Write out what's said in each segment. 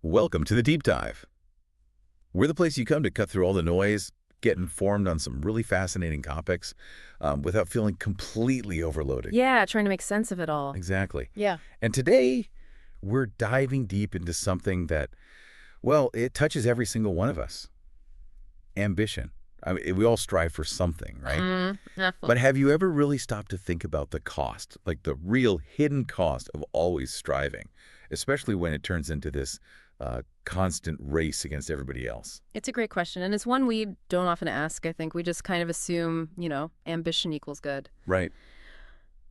Welcome to the Deep Dive. We're the place you come to cut through all the noise, get informed on some really fascinating topics without feeling completely overloaded. Yeah, trying to make sense of it all. Exactly. Yeah. And today, we're diving deep into something that, well, it touches every single one of us. Ambition. I mean, we all strive for something, right? But have you ever really stopped to think about the cost, like the real hidden cost of always striving, especially when it turns into this constant race against everybody else? It's a great question, and it's one we don't often ask, I think. We just kind of assume, ambition equals good. Right.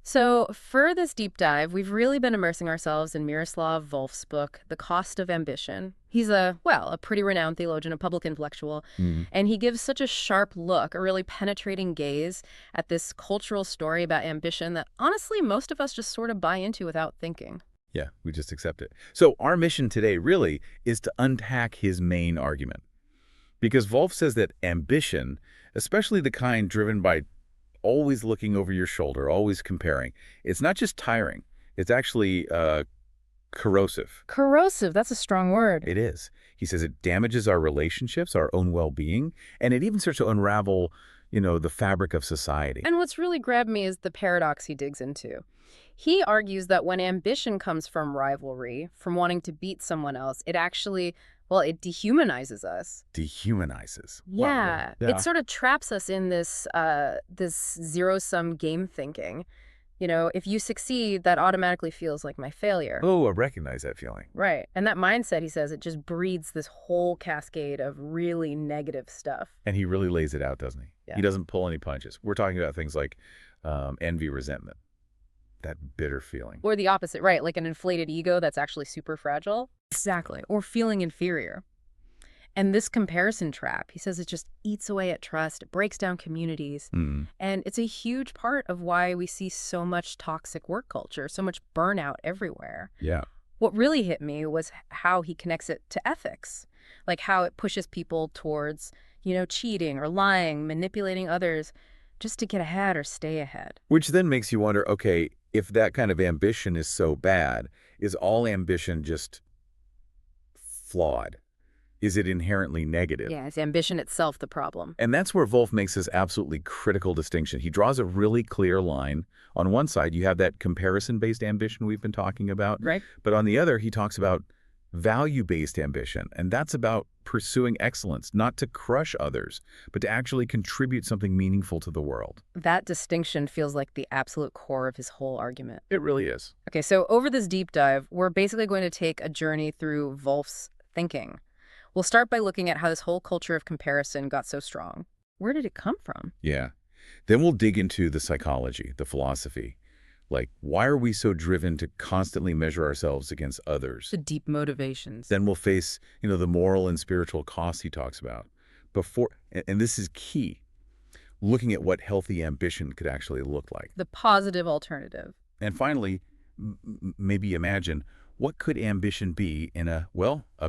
So for this deep dive, we've really been immersing ourselves in Miroslav Volf's book, The Cost of Ambition. He's a pretty renowned theologian, a public intellectual, and he gives such a sharp look, a really penetrating gaze at this cultural story about ambition that honestly most of us just sort of buy into without thinking. Yeah, we just accept it. So our mission today really is to unpack his main argument. Because Volf says that ambition, especially the kind driven by always looking over your shoulder, always comparing, it's not just tiring, it's actually corrosive. Corrosive, that's a strong word. It is. He says it damages our relationships, our own well-being, and it even starts to unravel, the fabric of society. And what's really grabbed me is the paradox he digs into. He argues that when ambition comes from rivalry, from wanting to beat someone else, it actually, it dehumanizes us. Dehumanizes. Yeah. Wow. It sort of traps us in this zero-sum game thinking. If you succeed, that automatically feels like my failure. Oh, I recognize that feeling. Right. And that mindset, he says, it just breeds this whole cascade of really negative stuff. And he really lays it out, doesn't he? Yeah. He doesn't pull any punches. We're talking about things like envy, resentment, that bitter feeling. Or the opposite, right? Like an inflated ego that's actually super fragile. Exactly. Or feeling inferior. And this comparison trap, he says, it just eats away at trust, it breaks down communities. And it's a huge part of why we see so much toxic work culture, so much burnout everywhere. Yeah. What really hit me was how he connects it to ethics, like how it pushes people towards, cheating or lying, manipulating others just to get ahead or stay ahead. Which then makes you wonder, okay, if that kind of ambition is so bad, is all ambition just flawed? Is it inherently negative? Yeah, is ambition itself the problem? And that's where Volf makes this absolutely critical distinction. He draws a really clear line. On one side, you have that comparison-based ambition we've been talking about. Right. But on the other, he talks about value-based ambition. And that's about pursuing excellence, not to crush others, but to actually contribute something meaningful to the world. That distinction feels like the absolute core of his whole argument. It really is. Okay, so over this deep dive, we're basically going to take a journey through Volf's thinking. We'll start by looking at how this whole culture of comparison got so strong. Where did it come from? Yeah. Then we'll dig into the psychology, the philosophy. Like, why are we so driven to constantly measure ourselves against others? The deep motivations. Then we'll face, the moral and spiritual costs he talks about. And this is key, looking at what healthy ambition could actually look like. The positive alternative. And finally, maybe imagine, what could ambition be in a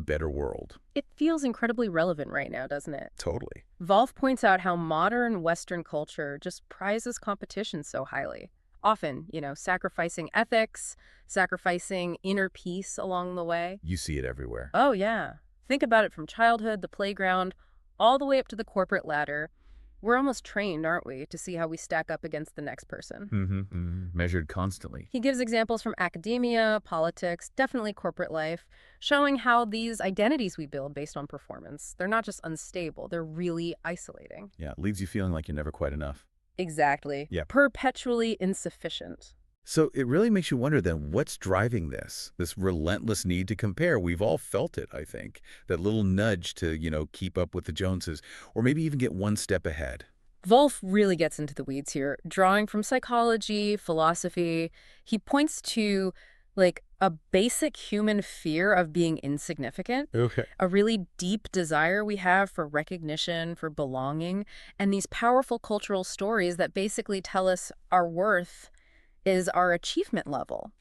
better world? It feels incredibly relevant right now, doesn't it? Totally. Volf points out how modern Western culture just prizes competition so highly. Often, sacrificing ethics, sacrificing inner peace along the way. You see it everywhere. Oh, yeah. Think about it from childhood, the playground, all the way up to the corporate ladder. We're almost trained, aren't we, to see how we stack up against the next person. Measured constantly. He gives examples from academia, politics, definitely corporate life, showing how these identities we build based on performance, they're not just unstable, they're really isolating. Yeah, it leaves you feeling like you're never quite enough. Exactly. Yeah. Perpetually insufficient. So it really makes you wonder then, what's driving this relentless need to compare? We've all felt it, I think. That little nudge to, keep up with the Joneses, or maybe even get one step ahead. Volf really gets into the weeds here, drawing from psychology, philosophy. He points to, a basic human fear of being insignificant. Okay. A really deep desire we have for recognition, for belonging, and these powerful cultural stories that basically tell us our worth is our achievement level.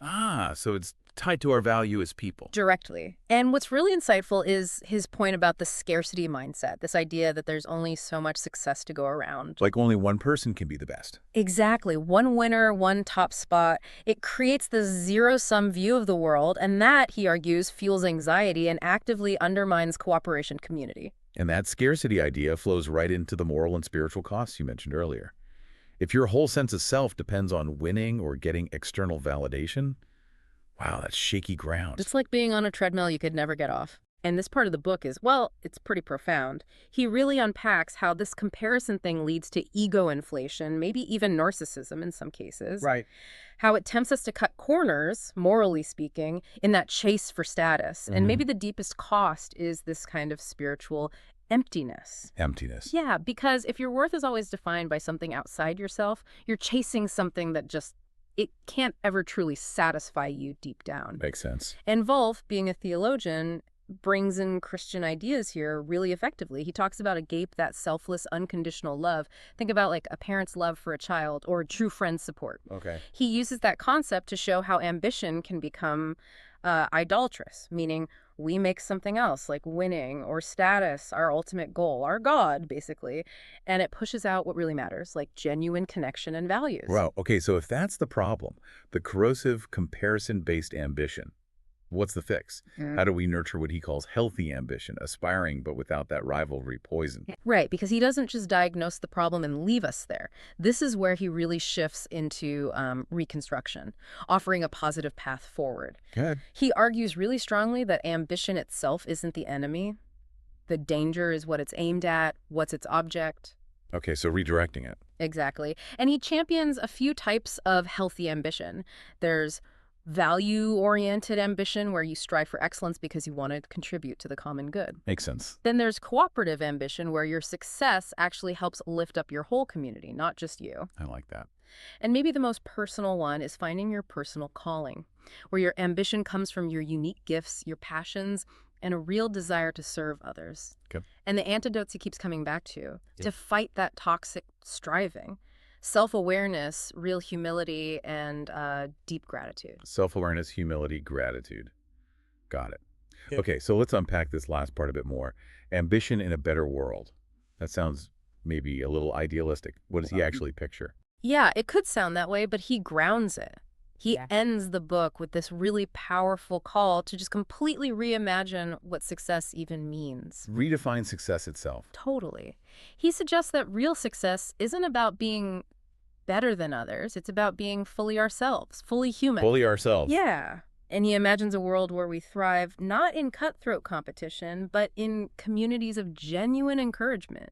So it's tied to our value as people. Directly. And what's really insightful is his point about the scarcity mindset, this idea that there's only so much success to go around. Like only one person can be the best. Exactly. One winner, one top spot. It creates this zero-sum view of the world, and that, he argues, fuels anxiety and actively undermines cooperation community. And that scarcity idea flows right into the moral and spiritual costs you mentioned earlier. If your whole sense of self depends on winning or getting external validation, wow, that's shaky ground. It's like being on a treadmill you could never get off. And this part of the book is, well, it's pretty profound. He really unpacks how this comparison thing leads to ego inflation, maybe even narcissism in some cases. Right. How it tempts us to cut corners, morally speaking, in that chase for status. And maybe the deepest cost is this kind of spiritual emptiness. Emptiness. Yeah, because if your worth is always defined by something outside yourself, you're chasing something that just, it can't ever truly satisfy you deep down. Makes sense. And Wolf, being a theologian, brings in Christian ideas here really effectively. He talks about agape, that selfless, unconditional love. Think about like a parent's love for a child or a true friend's support. Okay. He uses that concept to show how ambition can become idolatrous, meaning we make something else like winning or status our ultimate goal, our God, basically, and it pushes out what really matters, like genuine connection and values. Wow. Okay, so if that's the problem, the corrosive comparison-based ambition, what's the fix? How do we nurture what he calls healthy ambition, aspiring but without that rivalry poison? Right, because he doesn't just diagnose the problem and leave us there. This is where he really shifts into reconstruction, offering a positive path forward. Good. He argues really strongly that ambition itself isn't the enemy. The danger is what it's aimed at, what's its object. Okay, so redirecting it. Exactly. And he champions a few types of healthy ambition. There's value-oriented ambition, where you strive for excellence because you want to contribute to the common good. Makes sense. Then there's cooperative ambition, where your success actually helps lift up your whole community, not just you. I like that. And maybe the most personal one is finding your personal calling, where your ambition comes from your unique gifts, your passions, and a real desire to serve others. Good. And the antidotes he keeps coming back to fight that toxic striving. Self-awareness, real humility, and deep gratitude. Self-awareness, humility, gratitude. Got it. Okay, so let's unpack this last part a bit more. Ambition in a better world. That sounds maybe a little idealistic. What does he actually picture? Yeah, it could sound that way, but he grounds it. He ends the book with this really powerful call to just completely reimagine what success even means. Redefine success itself. Totally. He suggests that real success isn't about being better than others. It's about being fully ourselves, fully human. Fully ourselves. Yeah. And he imagines a world where we thrive not in cutthroat competition, but in communities of genuine encouragement.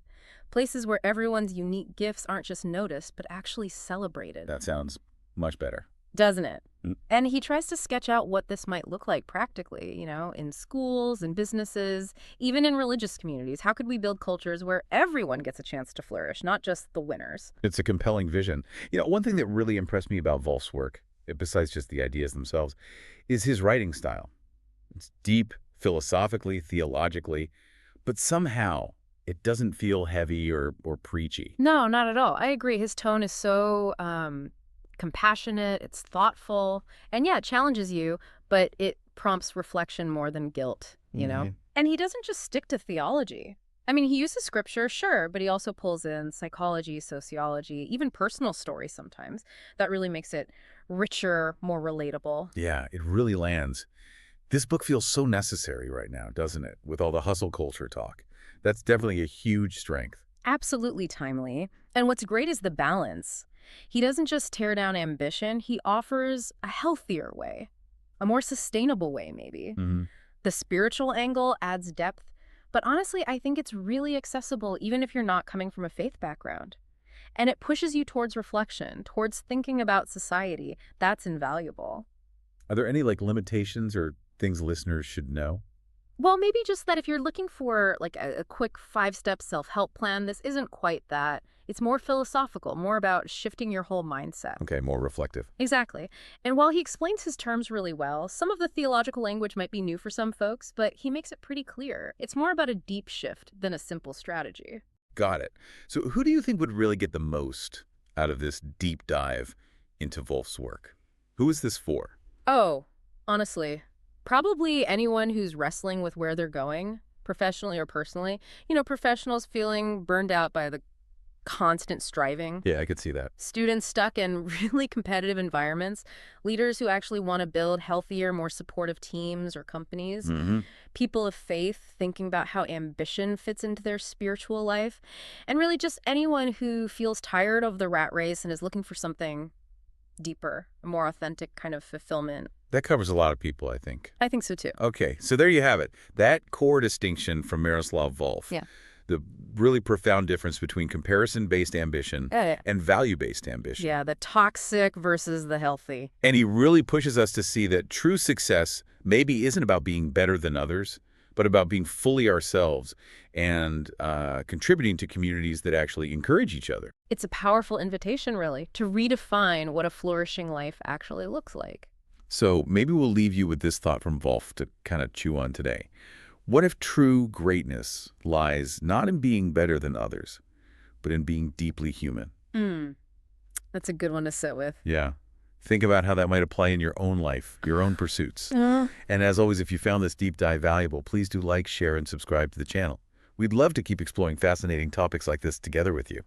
Places where everyone's unique gifts aren't just noticed, but actually celebrated. That sounds much better. Doesn't it? And he tries to sketch out what this might look like practically, you know, in schools and businesses, even in religious communities. How could we build cultures where everyone gets a chance to flourish, not just the winners? It's a compelling vision. You know, one thing that really impressed me about Wolf's work, besides just the ideas themselves, is his writing style. It's deep, philosophically, theologically, but somehow it doesn't feel heavy or preachy. No, not at all. I agree. His tone is so compassionate, it's thoughtful, and yeah, it challenges you, but it prompts reflection more than guilt, you know? And he doesn't just stick to theology. I mean, he uses scripture, sure, but he also pulls in psychology, sociology, even personal stories sometimes. That really makes it richer, more relatable. Yeah, it really lands. This book feels so necessary right now, doesn't it? With all the hustle culture talk. That's definitely a huge strength. Absolutely timely. And what's great is the balance. He doesn't just tear down ambition, he offers a healthier way, a more sustainable way, maybe. The spiritual angle adds depth, but honestly, I think it's really accessible even if you're not coming from a faith background. And it pushes you towards reflection, towards thinking about society. That's invaluable. Are there any limitations or things listeners should know? Well, maybe just that if you're looking for a quick 5-step self-help plan, this isn't quite that. It's more philosophical, more about shifting your whole mindset. Okay, more reflective. Exactly. And while he explains his terms really well, some of the theological language might be new for some folks, but he makes it pretty clear. It's more about a deep shift than a simple strategy. Got it. So who do you think would really get the most out of this deep dive into Wolf's work? Who is this for? Oh, Honestly, probably anyone who's wrestling with where they're going, professionally or personally. Professionals feeling burned out by the constant striving, Yeah, I could see that. students stuck in really competitive environments, leaders who actually want to build healthier, more supportive teams or companies, Hmm. people of faith thinking about how ambition fits into their spiritual life, and really just anyone who feels tired of the rat race and is looking for something deeper, a more authentic kind of fulfillment. That covers a lot of people, I think. I think so too. Okay, so there you have it. That core distinction from Miroslav Volf. Yeah. The really profound difference between comparison-based ambition Yeah, and value-based ambition. yeah, the toxic versus the healthy. And he really pushes us to see that true success maybe isn't about being better than others, but about being fully ourselves and contributing to communities that actually encourage each other. It's a powerful invitation, really, to redefine what a flourishing life actually looks like. So maybe we'll leave you with this thought from Volf to kind of chew on today. What if true greatness lies not in being better than others, but in being deeply human? That's a good one to sit with. Yeah. Think about how that might apply in your own life, your own pursuits. Uh, And as always, if you found this deep dive valuable, please do like, share, and subscribe to the channel. We'd love to keep exploring fascinating topics like this together with you.